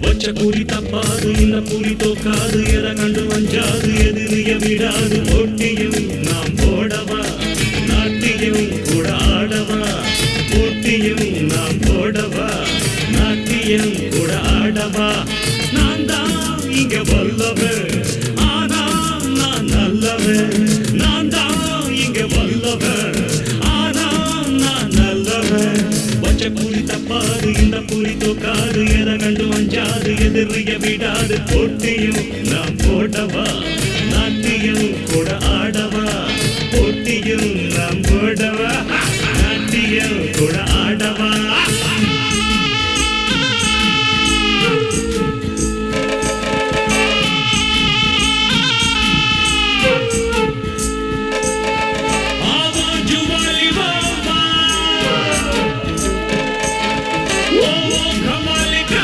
வச்ச கூலி தப்பாது இந்த புலி தோக்காது எதை கண்டு வஞ்சாது எதிரிய விடாது போட்டியும் நாம் போடவா நாட்டியம் கூட ஆடவா போட்டியும் நாம் போடவா நாட்டியம் கூட ஆடவா நான் தான் இங்க வல்லவன் ஆனா நான் நல்லவன் நான் தான் இங்க வல்லவன் ஆனா நான் நல்லவன் வச்ச கூலி தப்பாது இந்த புலி தோக்காது எதை கண்டு வஞ்சாது எதிரிய விடாது போட்டியும் நாம் போடவா நாட்டியம் கூட ஆடவா போட்டியும் நாம் போடவா நாட்டியம் கூட ஆடவா